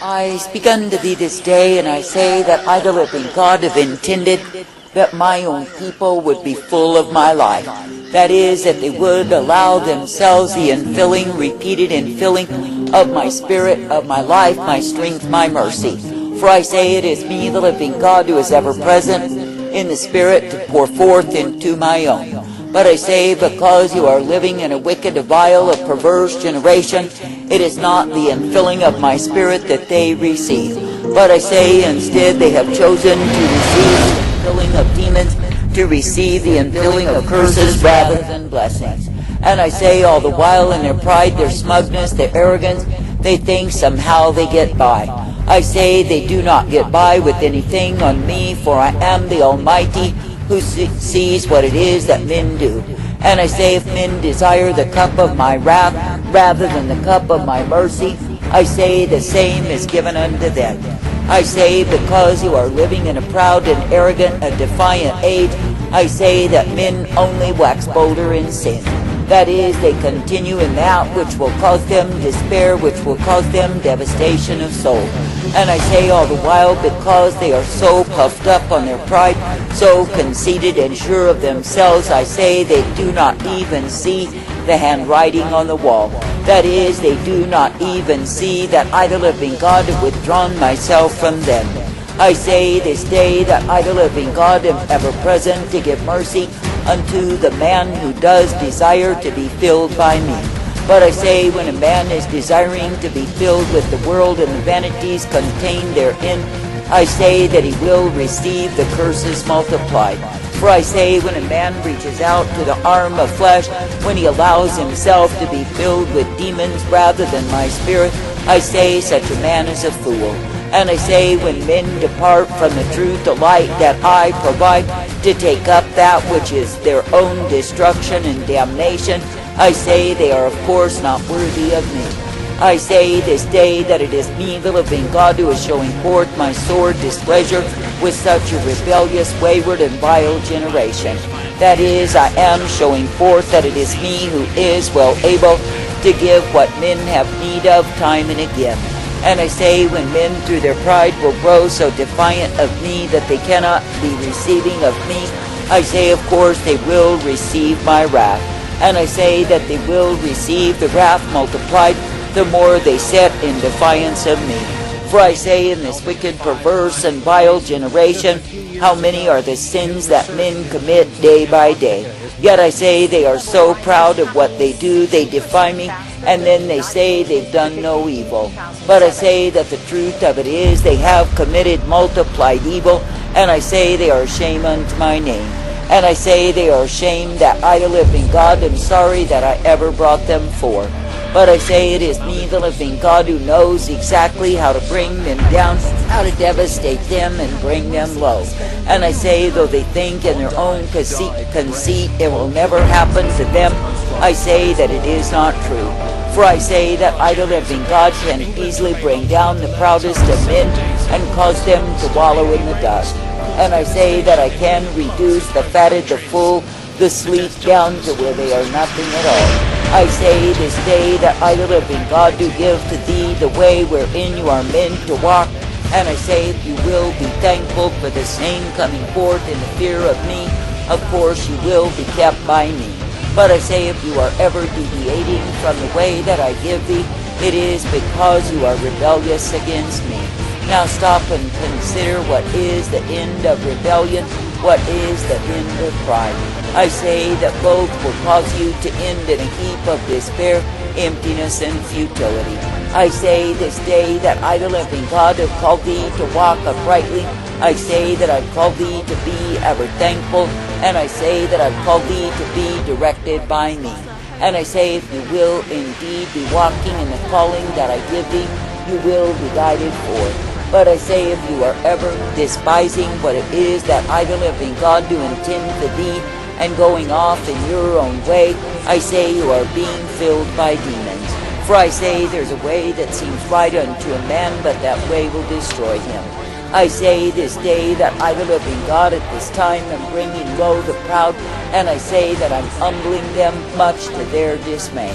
I begun to thee this day, and I say that I, the living God, have intended that my own people would be full of my life. That is, that they would allow themselves the infilling, repeated infilling of my spirit, of my life, my strength, my mercy. For I say it is me, the living God, who is ever present in the spirit to pour forth into my own. But I say, because you are living in a wicked, a vile, a perverse generation, it is not the infilling of my spirit that they receive. But I say, instead, they have chosen to receive the infilling of demons, to receive the infilling of curses rather than blessings. And I say, all the while in their pride, their smugness, their arrogance, they think somehow they get by. I say they do not get by with anything on me, for I am the Almighty, who sees what it is that men do. And I say, if men desire the cup of my wrath rather than the cup of my mercy, I say the same is given unto them. I say, because you are living in a proud and arrogant, a defiant age, I say that men only wax bolder in sin. That is, they continue in that which will cause them despair, which will cause them devastation of soul. And I say all the while, because they are so puffed up on their pride, so conceited and sure of themselves, I say they do not even see the handwriting on the wall. That is, they do not even see that I, the living God, have withdrawn myself from them. I say this day that I, the living God, am ever present to give mercy unto the man who does desire to be filled by me. But I say, when a man is desiring to be filled with the world and the vanities contained therein, I say that he will receive the curses multiplied. For I say, when a man reaches out to the arm of flesh, when he allows himself to be filled with demons rather than my spirit, I say such a man is a fool. And I say, when men depart from the truth, the light that I provide, to take up that which is their own destruction and damnation, I say they are of course not worthy of me. I say this day that it is me, the living God, who is showing forth my sore displeasure with such a rebellious, wayward, and vile generation. That is, I am showing forth that it is me who is well able to give what men have need of time and again. And I say, when men through their pride will grow so defiant of me that they cannot be receiving of me, I say, of course, they will receive my wrath. And I say that they will receive the wrath multiplied the more they set in defiance of me. For I say, in this wicked, perverse, and vile generation, how many are the sins that men commit day by day. Yet I say they are so proud of what they do, they defy me, and then they say they've done no evil. But I say that the truth of it is they have committed multiplied evil, and I say they are ashamed unto my name. And I say they are ashamed that I, the living God, am sorry that I ever brought them forth. But I say it is me, the living God, who knows exactly how to bring them down, how to devastate them and bring them low. And I say, though they think in their own conceit it will never happen to them, I say that it is not true. For I say that I, the living God, can easily bring down the proudest of men and cause them to wallow in the dust. And I say that I can reduce the fatted, the full, the sleek down to where they are nothing at all. I say this day that I, the living God, do give to thee the way wherein you are meant to walk. And I say, if you will be thankful for the same coming forth in the fear of me, of course you will be kept by me. But I say, if you are ever deviating from the way that I give thee, it is because you are rebellious against me. Now stop and consider what is the end of rebellion, what is the end of pride. I say that both will cause you to end in a heap of despair, emptiness, and futility. I say this day that I, the living God, have called thee to walk uprightly. I say that I've called thee to be ever thankful, and I say that I've called thee to be directed by me. And I say, if you will indeed be walking in the calling that I give thee, you will be guided forth. But I say, if you are ever despising what it is that I, the living God, do intend for thee, and going off in your own way, I say you are being filled by demons. For I say there's a way that seems right unto a man, but that way will destroy him. I say this day that I, the living God, at this time am bringing low the proud, and I say that I'm humbling them much to their dismay.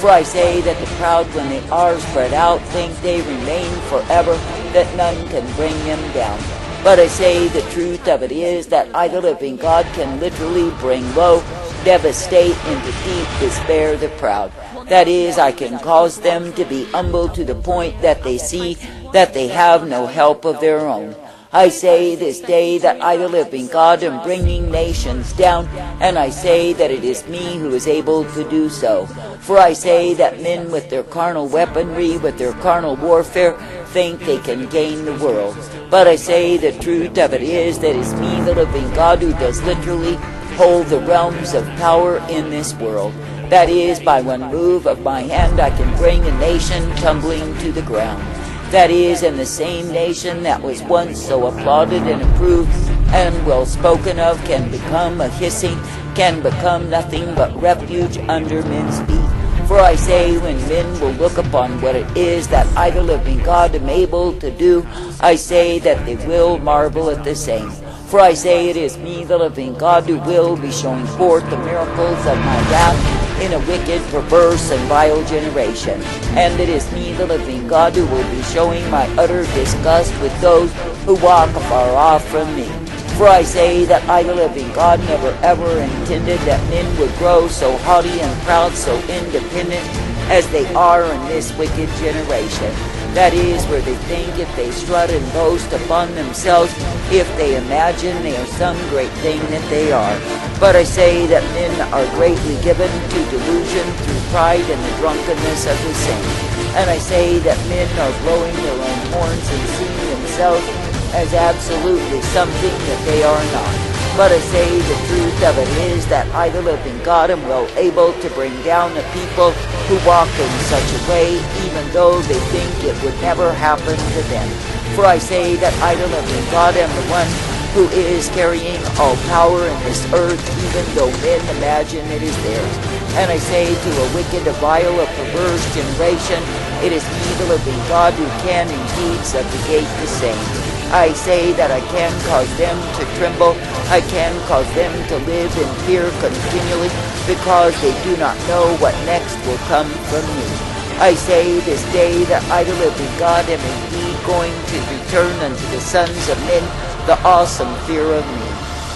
For I say that the proud, when they are spread out, think they remain forever, that none can bring them down. But I say the truth of it is that I, the living God, can literally bring low, devastate into deep despair the proud. That is, I can cause them to be humble to the point that they see that they have no help of their own. I say this day that I, the living God, am bringing nations down, and I say that it is me who is able to do so. For I say that men with their carnal weaponry, with their carnal warfare, think they can gain the world. But I say the truth of it is that it's me, the living God, who does literally hold the realms of power in this world. That is, by one move of my hand I can bring a nation tumbling to the ground. That is, and the same nation that was once so applauded and approved and well spoken of can become a hissing, can become nothing but refuge under men's feet. For I say, when men will look upon what it is that I, the living God, am able to do, I say that they will marvel at the same. For I say it is me, the living God, who will be showing forth the miracles of my wrath in a wicked, perverse, and vile generation. And it is me, the living God, who will be showing my utter disgust with those who walk afar off from me. For I say that I, the living God, never ever intended that men would grow so haughty and proud, so independent as they are in this wicked generation. That is, where they think if they strut and boast upon themselves, if they imagine they are some great thing that they are. But I say that men are greatly given to delusion through pride and the drunkenness of the same. And I say that men are blowing their own horns and seeing themselves as absolutely something that they are not. But I say the truth of it is that I, the living God, am well able to bring down a people who walk in such a way, even though they think it would never happen to them. For I say that I, the living God, am the one who is carrying all power in this earth, even though men imagine it is theirs. And I say to a wicked, a vile, a perverse generation, it is me, the living God, who can indeed subjugate the same. I say that I can cause them to tremble, I can cause them to live in fear continually, because they do not know what next will come from me. I say this day that I, the living God, am indeed going to return unto the sons of men the awesome fear of me.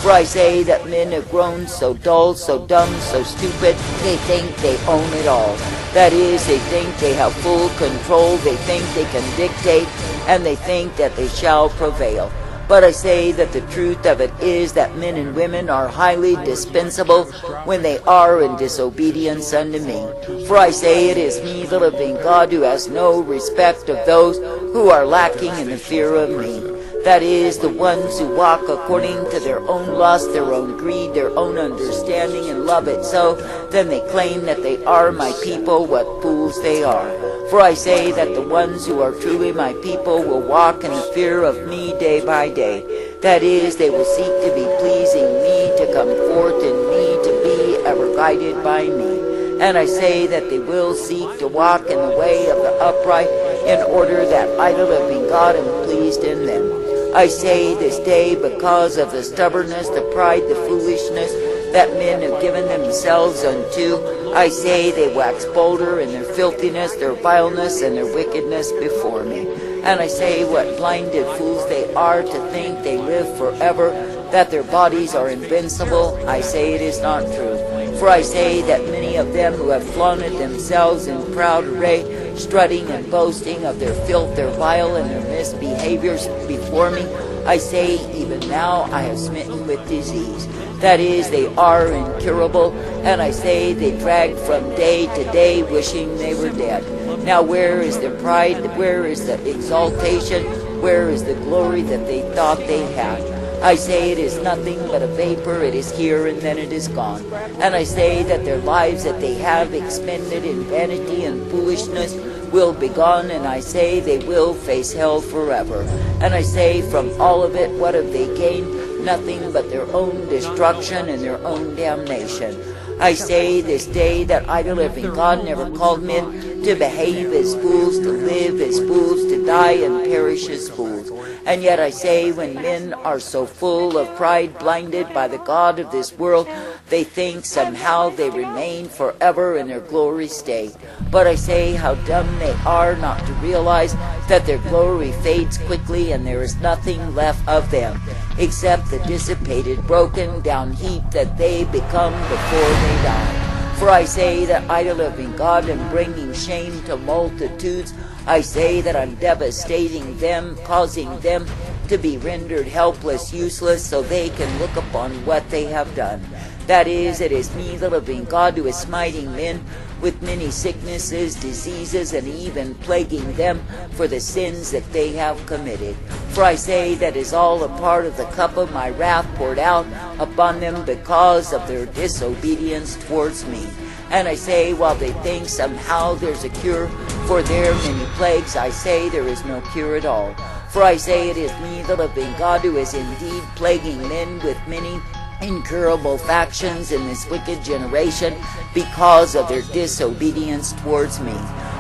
For I say that men have grown so dull, so dumb, so stupid, they think they own it all. That is, they think they have full control, they think they can dictate, and they think that they shall prevail. But I say that the truth of it is that men and women are highly dispensable when they are in disobedience unto me. For I say it is me, the living God, who has no respect of those who are lacking in the fear of me. That is, the ones who walk according to their own lust, their own greed, their own understanding, and love it so, then they claim that they are my people, what fools they are. For I say that the ones who are truly my people will walk in the fear of me day by day. That is, they will seek to be pleasing me, to come forth in me, to be ever guided by me. And I say that they will seek to walk in the way of the upright, in order that I, the living God, am pleased in them. I say this day, because of the stubbornness, the pride, the foolishness that men have given themselves unto, I say they wax bolder in their filthiness, their vileness, and their wickedness before me. And I say what blinded fools they are to think they live forever, that their bodies are invincible. I say it is not true. For I say that many of them who have flaunted themselves in proud array, strutting and boasting of their filth, their vile, and their misbehaviors before me, I say even now I have smitten with disease. That is, they are incurable, and I say they drag from day to day, wishing they were dead. Now where is their pride? Where is the exaltation? Where is the glory that they thought they had? I say it is nothing but a vapor. It is here and then it is gone. And I say that their lives that they have expended in vanity and foolishness will be gone, and I say they will face hell forever. And I say from all of it, what have they gained? Nothing but their own destruction and their own damnation. I say this day that I, the living God, never called men to behave as fools, to live as fools, to die and perish as fools. And yet I say, when men are so full of pride, blinded by the god of this world, they think somehow they remain forever in their glory state. But I say, how dumb they are not to realize that their glory fades quickly and there is nothing left of them except the dissipated, broken down heap that they become before they die. For I say that idol-loving God am bringing shame to multitudes. I say that I'm devastating them, causing them to be rendered helpless, useless, so they can look upon what they have done. That is, it is me, the living God, who is smiting men with many sicknesses, diseases, and even plaguing them for the sins that they have committed. For I say that is all a part of the cup of my wrath poured out upon them because of their disobedience towards me. And I say, while they think somehow there's a cure for their many plagues, I say there is no cure at all. For I say it is me, the living God, who is indeed plaguing men with many incurable factions in this wicked generation because of their disobedience towards me.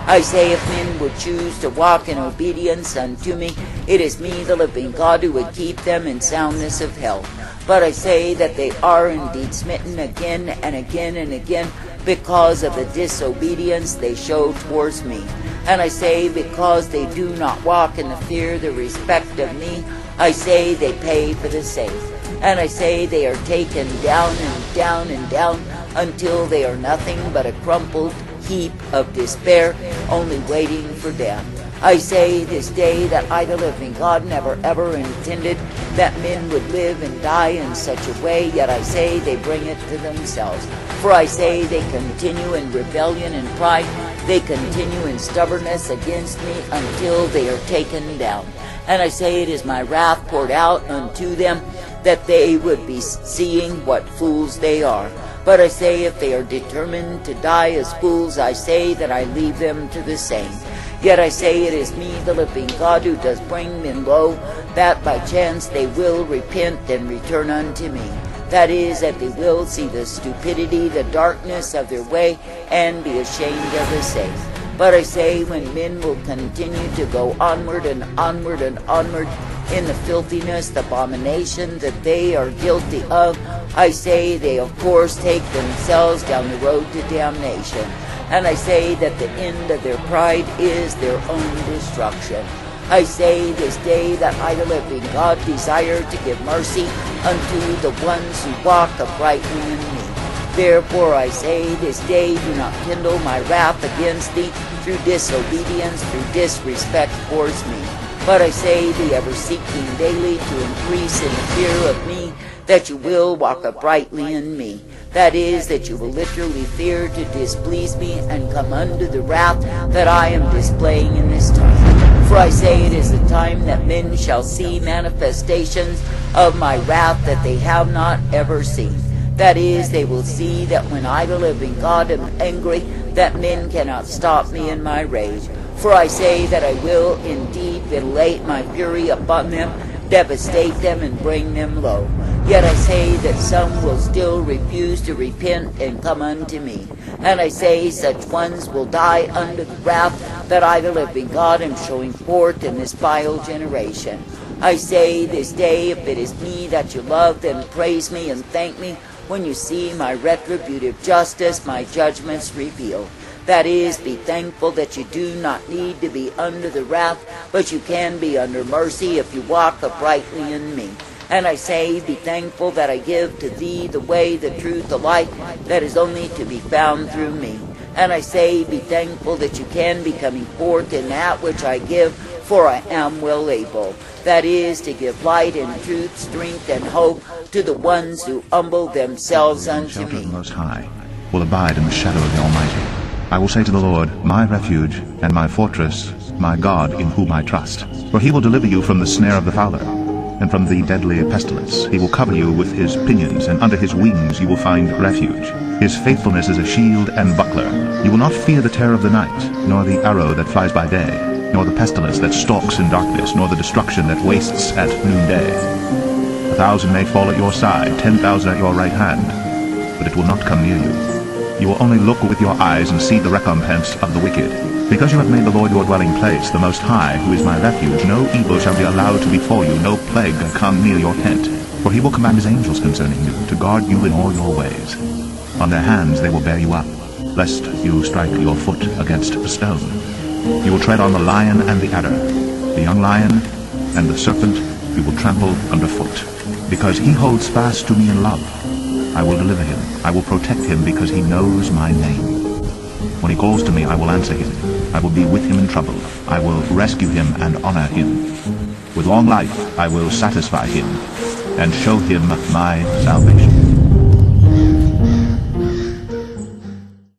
I say, if men would choose to walk in obedience unto me, it is me, the living God, who would keep them in soundness of health. But I say that they are indeed smitten again and again and again because of the disobedience they show towards me. And I say, because they do not walk in the fear, the respect of me, I say they pay for the same. And I say they are taken down and down and down until they are nothing but a crumpled heap of despair, only waiting for death. I say this day that I, the living God, never ever intended that men would live and die in such a way, yet I say they bring it to themselves. For I say they continue in rebellion and pride, they continue in stubbornness against me until they are taken down. And I say it is my wrath poured out unto them, that they would be seeing what fools they are. But I say, if they are determined to die as fools, I say that I leave them to the same. Yet I say it is me, the living God, who does bring men low, that by chance they will repent and return unto me. That is, that they will see the stupidity, the darkness of their way, and be ashamed of the same. But I say, when men will continue to go onward and onward and onward in the filthiness, the abomination that they are guilty of, I say they of course take themselves down the road to damnation. And I say that the end of their pride is their own destruction. I say this day that I, the living God, desire to give mercy unto the ones who walk uprightly in me. Therefore I say this day, do not kindle my wrath against thee through disobedience, through disrespect towards me. But I say, be ever seeking daily to increase in the fear of me, that you will walk uprightly in me. That is, that you will literally fear to displease me and come under the wrath that I am displaying in this time. For I say it is the time that men shall see manifestations of my wrath that they have not ever seen. That is, they will see that when I, the living God, am angry, that men cannot stop me in my rage. For I say that I will indeed ventilate my fury upon them, devastate them, and bring them low. Yet I say that some will still refuse to repent and come unto me. And I say such ones will die under the wrath that I, the living God, am showing forth in this vile generation. I say this day, if it is me that you love, then praise me and thank me when you see my retributive justice, my judgments revealed. That is, be thankful that you do not need to be under the wrath, but you can be under mercy if you walk uprightly in me. And I say, be thankful that I give to thee the way, the truth, the light that is only to be found through me. And I say, be thankful that you can be coming forth in that which I give, for I am well able. That is, to give light and truth, strength and hope to the ones who humble themselves unto The me. Most High will abide in the shadow of the Almighty. I will say to the Lord, my refuge and my fortress, my God in whom I trust. For he will deliver you from the snare of the fowler, and from the deadly pestilence. He will cover you with his pinions, and under his wings you will find refuge. His faithfulness is a shield and buckler. You will not fear the terror of the night, nor the arrow that flies by day, nor the pestilence that stalks in darkness, nor the destruction that wastes at noonday. 1,000 may fall at your side, 10,000 at your right hand, but it will not come near you. You will only look with your eyes and see the recompense of the wicked. Because you have made the Lord your dwelling place, the Most High, who is my refuge, no evil shall be allowed to befall you, no plague come near your tent. For he will command his angels concerning you, to guard you in all your ways. On their hands they will bear you up, lest you strike your foot against a stone. You will tread on the lion and the adder, the young lion and the serpent you will trample underfoot. Because he holds fast to me in love, I will deliver him. I will protect him because he knows my name. When he calls to me, I will answer him. I will be with him in trouble. I will rescue him and honor him. With long life I will satisfy him and show him my salvation.